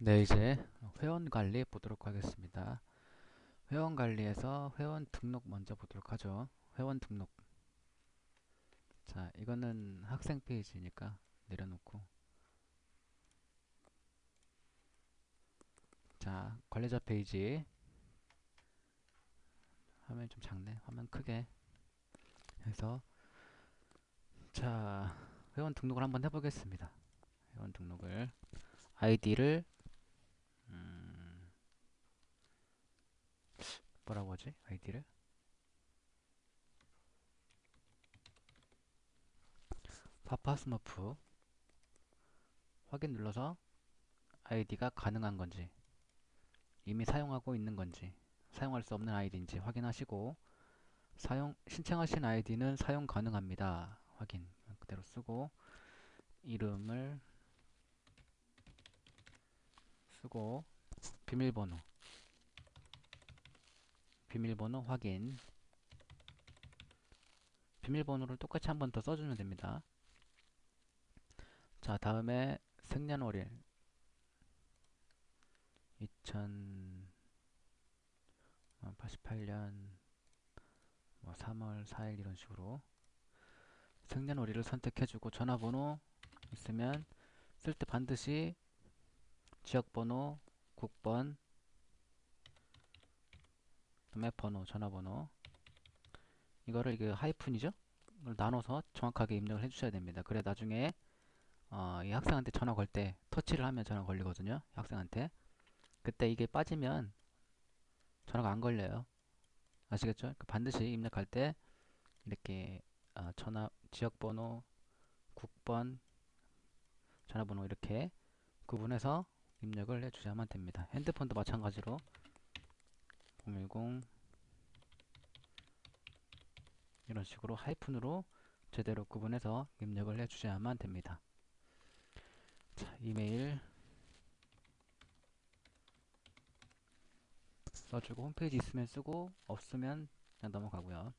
네, 이제 회원 관리 보도록 하겠습니다. 회원 관리에서 회원 등록 먼저 보도록 하죠. 회원 등록. 자, 이거는 학생 페이지니까 내려놓고. 자, 관리자 페이지. 화면 좀 작네. 화면 크게 해서. 자, 회원 등록을 한번 해보겠습니다. 회원 등록을. 아이디를, 뭐라고 하지? 아이디를. 파파스머프. 확인 눌러서 아이디가 가능한 건지, 이미 사용하고 있는 건지, 사용할 수 없는 아이디인지 확인하시고, 신청하신 아이디는 사용 가능합니다. 확인 그대로 쓰고 이름을 쓰고 비밀번호 확인. 비밀번호를 똑같이 한 번 더 써주면 됩니다. 자, 다음에 생년월일 2088년 3월 4일 이런 식으로 생년월일을 선택해주고 전화번호 있으면 쓸 때 반드시 지역번호, 국번, 그다음에 번호, 전화번호, 이거를 이게 하이픈이죠? 이걸 나눠서 정확하게 입력을 해주셔야 됩니다. 그래 나중에 이 학생한테 전화 걸 때 터치를 하면 전화 걸리거든요. 학생한테. 그때 이게 빠지면 전화가 안 걸려요. 아시겠죠? 그러니까 반드시 입력할 때 이렇게 전화 지역번호, 국번, 전화번호 이렇게 구분해서 입력을 해주셔야만 됩니다. 핸드폰도 마찬가지로 010 이런 식으로 하이픈으로 제대로 구분해서 입력을 해주셔야만 됩니다. 자, 이메일 써주고 홈페이지 있으면 쓰고 없으면 그냥 넘어가고요.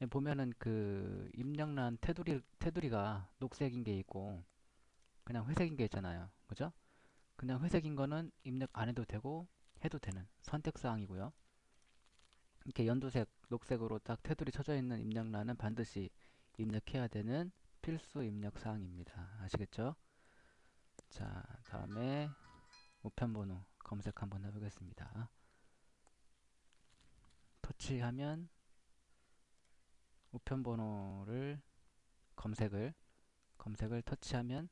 보면은 그 입력란 테두리가 녹색인 게 있고 그냥 회색인 게 있잖아요. 그죠? 그냥 회색인 거는 입력 안 해도 되고 해도 되는 선택사항이고요. 이렇게 연두색, 녹색으로 딱 테두리 쳐져 있는 입력란은 반드시 입력해야 되는 필수 입력사항입니다. 아시겠죠? 자, 다음에 우편번호 검색 한번 해보겠습니다. 터치하면 우편번호를 검색을 터치하면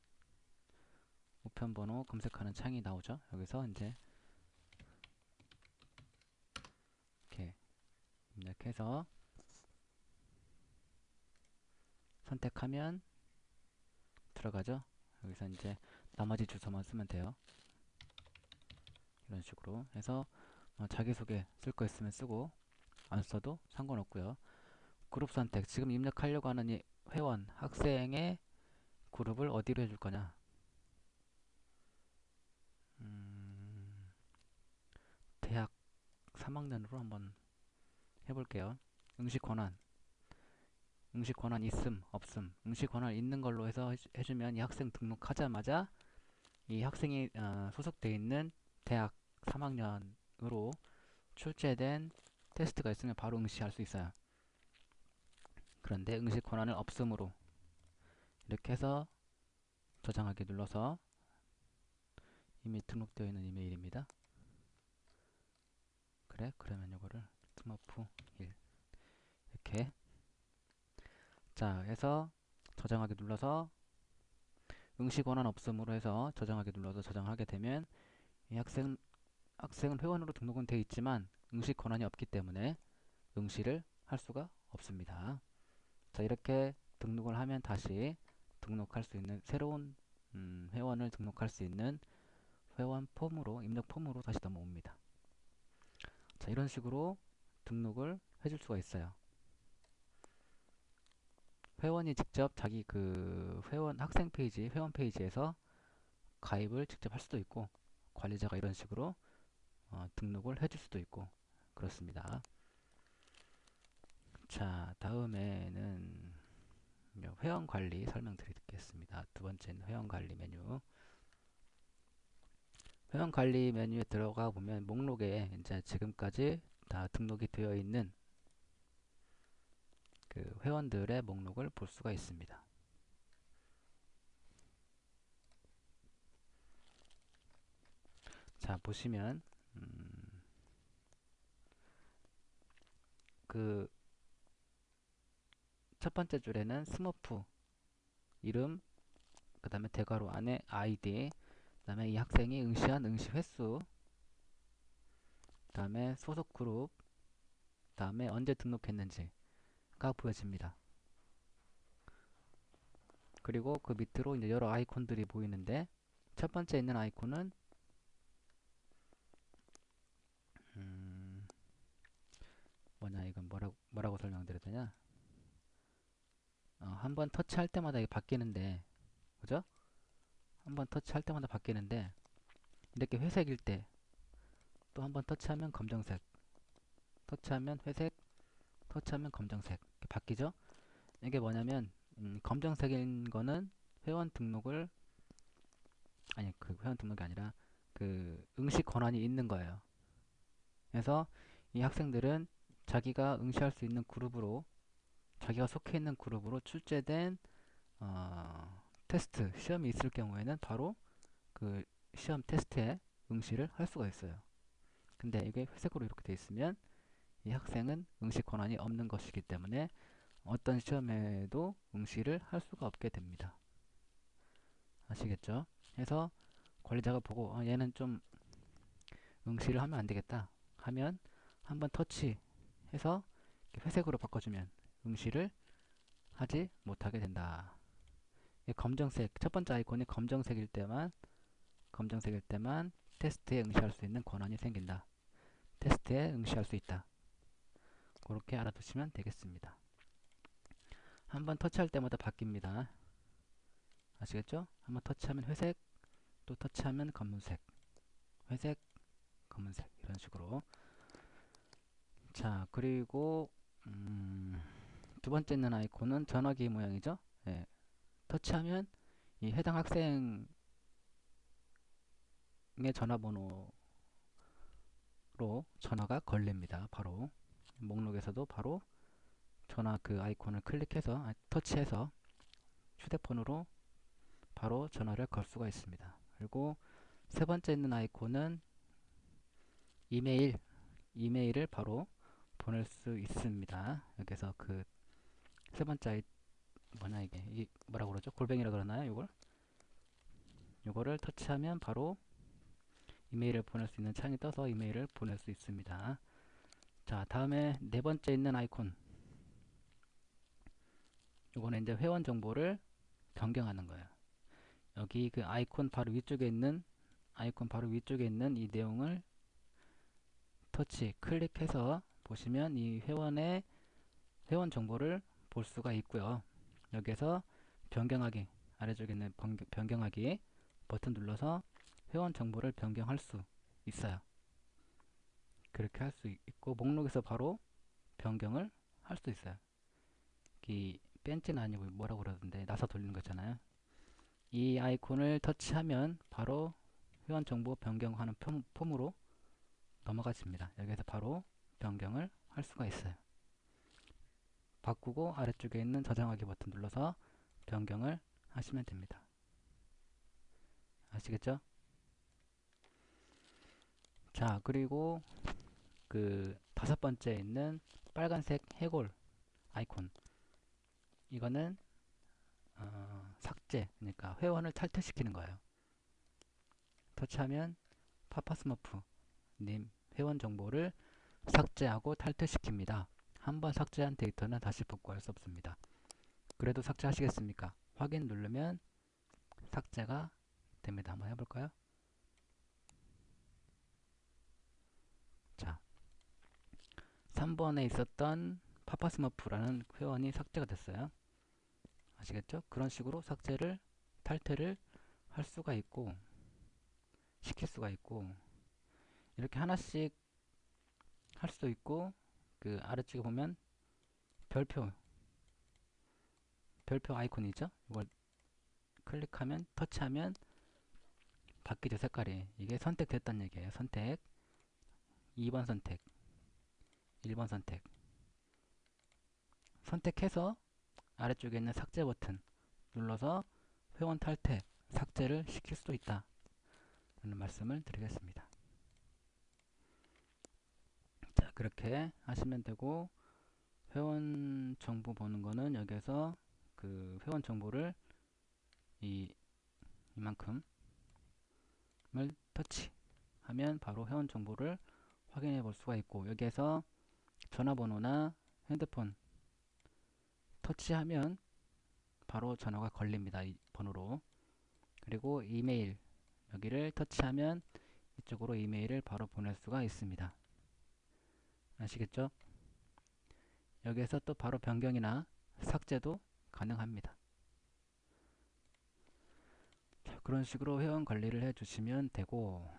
우편번호 검색하는 창이 나오죠. 여기서 이제 이렇게 입력해서 선택하면 들어가죠. 여기서 이제 나머지 주소만 쓰면 돼요. 이런 식으로 해서 자기소개 쓸 거 있으면 쓰고 안 써도 상관없고요. 그룹 선택. 지금 입력하려고 하는 이 회원, 학생의 그룹을 어디로 해줄 거냐. 대학 3학년으로 한번 해볼게요. 응시 권한. 응시 권한 있음, 없음. 응시 권한 있는 걸로 해서 해주면 이 학생 등록하자마자 이 학생이 소속돼 있는 대학 3학년으로 출제된 테스트가 있으면 바로 응시할 수 있어요. 그런데 응시 권한을 없음으로 이렇게 해서 저장하기 눌러서 이미 등록되어 있는 이메일입니다. 그래? 그러면 이거를 스머프 1 이렇게 자 해서 저장하기 눌러서 응시 권한 없음으로 해서 저장하기 눌러서 저장하게 되면 이 학생은 회원으로 등록은 되어 있지만 응시 권한이 없기 때문에 응시를 할 수가 없습니다. 자 이렇게 등록을 하면 다시 등록할 수 있는 새로운 회원을 등록할 수 있는 회원 폼으로 입력 폼으로 다시 넘어옵니다. 자 이런 식으로 등록을 해줄 수가 있어요. 회원이 직접 자기 그 회원 학생 페이지 회원 페이지에서 가입을 직접 할 수도 있고 관리자가 이런 식으로 등록을 해줄 수도 있고 그렇습니다. 자 다음에는 회원 관리 설명드리겠습니다. 두 번째는 회원 관리 메뉴. 회원 관리 메뉴에 들어가 보면 목록에 이제 지금까지 다 등록이 되어 있는 그 회원들의 목록을 볼 수가 있습니다. 자, 보시면 그 첫 번째 줄에는 스머프 이름, 그 다음에 대괄호 안에 아이디, 그 다음에 이 학생이 응시한 응시 횟수, 그 다음에 소속 그룹, 그 다음에 언제 등록했는지가 보여집니다. 그리고 그 밑으로 이제 여러 아이콘들이 보이는데 첫 번째 있는 아이콘은 뭐냐, 이건 뭐라고 설명드려야 되냐? 한번 터치할 때마다 이게 바뀌는데, 그죠? 한번 터치할 때마다 바뀌는데 이렇게 회색일 때 또 한번 터치하면 검정색, 터치하면 회색, 터치하면 검정색 이렇게 바뀌죠? 이게 뭐냐면 검정색인 거는 회원 등록을 아니 그 회원 등록이 아니라 그 응시 권한이 있는 거예요. 그래서 이 학생들은 자기가 응시할 수 있는 그룹으로 자기가 속해 있는 그룹으로 출제된 테스트 시험이 있을 경우에는 바로 그 시험 테스트에 응시를 할 수가 있어요. 근데 이게 회색으로 이렇게 돼 있으면 이 학생은 응시 권한이 없는 것이기 때문에 어떤 시험에도 응시를 할 수가 없게 됩니다. 아시겠죠? 그래서 관리자가 보고 얘는 좀 응시를 하면 안 되겠다 하면 한번 터치해서 회색으로 바꿔주면 응시를 하지 못하게 된다. 검정색, 첫 번째 아이콘이 검정색일 때만 테스트에 응시할 수 있는 권한이 생긴다. 테스트에 응시할 수 있다. 그렇게 알아두시면 되겠습니다. 한번 터치할 때마다 바뀝니다. 아시겠죠? 한번 터치하면 회색, 또 터치하면 검은색, 회색, 검은색 이런 식으로. 자, 그리고 두 번째 있는 아이콘은 전화기 모양이죠. 예, 터치하면 이 해당 학생의 전화번호로 전화가 걸립니다. 바로 목록에서도 바로 전화 그 아이콘을 클릭해서 터치해서 휴대폰으로 바로 전화를 걸 수가 있습니다. 그리고 세 번째 있는 아이콘은 이메일을 바로 보낼 수 있습니다. 여기서 그 세 번째 뭐냐 이게 뭐라고 그러죠? 골뱅이라 그러나요? 요거를 터치하면 바로 이메일을 보낼 수 있는 창이 떠서 이메일을 보낼 수 있습니다. 자, 다음에 네 번째 있는 아이콘. 요거는 이제 회원 정보를 변경하는 거예요. 여기 그 아이콘 바로 위쪽에 있는 이 내용을 클릭해서 보시면 이 회원의 회원 정보를 볼 수가 있고요. 여기에서 변경하기, 아래쪽에 있는 변경하기 버튼 눌러서 회원 정보를 변경할 수 있어요. 그렇게 할 수 있고 목록에서 바로 변경을 할 수 있어요. 이 벤치는 아니고 뭐라고 그러던데 나사 돌리는 거 있잖아요. 이 아이콘을 터치하면 바로 회원 정보 변경하는 폼으로 넘어가집니다. 여기서 바로 변경을 할 수가 있어요. 바꾸고 아래쪽에 있는 저장하기 버튼 눌러서 변경을 하시면 됩니다. 아시겠죠? 자, 그리고 그 다섯 번째 있는 빨간색 해골 아이콘, 이거는 삭제, 그러니까 회원을 탈퇴시키는 거예요. 터치하면 파파스머프 님 회원 정보를 삭제하고 탈퇴시킵니다. 한번 삭제한 데이터는 다시 복구할 수 없습니다. 그래도 삭제하시겠습니까? 확인 누르면 삭제가 됩니다. 한번 해볼까요? 자, 3번에 있었던 파파스머프라는 회원이 삭제가 됐어요. 아시겠죠? 그런 식으로 탈퇴를 할 수가 있고 시킬 수가 있고 이렇게 하나씩 할 수도 있고 그 아래쪽에 보면 별표 아이콘이 있죠? 이걸 터치하면 바뀌죠, 색깔이. 이게 선택됐다는 얘기예요. 선택, 2번 선택, 1번 선택. 선택해서 아래쪽에 있는 삭제 버튼 눌러서 회원 탈퇴, 삭제를 시킬 수도 있다 라는 말씀을 드리겠습니다. 자, 그렇게 하시면 되고, 회원 정보 보는 거는 여기에서 그 회원 정보를 이만큼을 터치하면 바로 회원 정보를 확인해 볼 수가 있고, 여기에서 전화번호나 핸드폰 터치하면 바로 전화가 걸립니다. 이 번호로. 그리고 이메일 여기를 터치하면 이쪽으로 이메일을 바로 보낼 수가 있습니다. 아시겠죠? 여기에서 또 바로 변경이나 삭제도 가능합니다. 자, 그런 식으로 회원 관리를 해주시면 되고,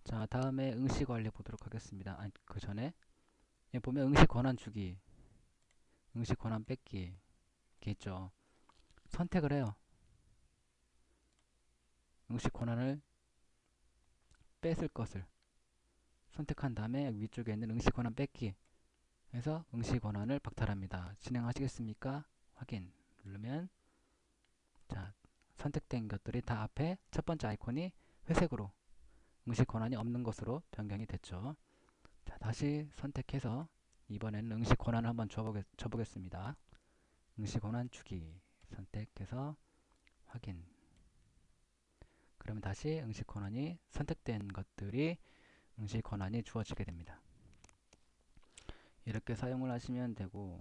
자, 다음에 응시 관리 보도록 하겠습니다. 아니, 그 전에 여기 보면 응시 권한 주기, 응시 권한 뺏기 이게 있죠. 선택을 해요. 응시 권한을 뺏을 것을 선택한 다음에 위쪽에 있는 응시 권한 뺏기 해서 응시 권한을 박탈합니다. 진행하시겠습니까? 확인 누르면, 자, 선택된 것들이 다 앞에 첫 번째 아이콘이 회색으로 응시 권한이 없는 것으로 변경이 됐죠. 자, 다시 선택해서 이번에는 응시 권한을 한번 줘보겠습니다. 응시 권한 주기 선택해서 확인. 그러면 다시 응시 권한이 선택된 것들이 응시 권한이 주어지게 됩니다. 이렇게 사용을 하시면 되고,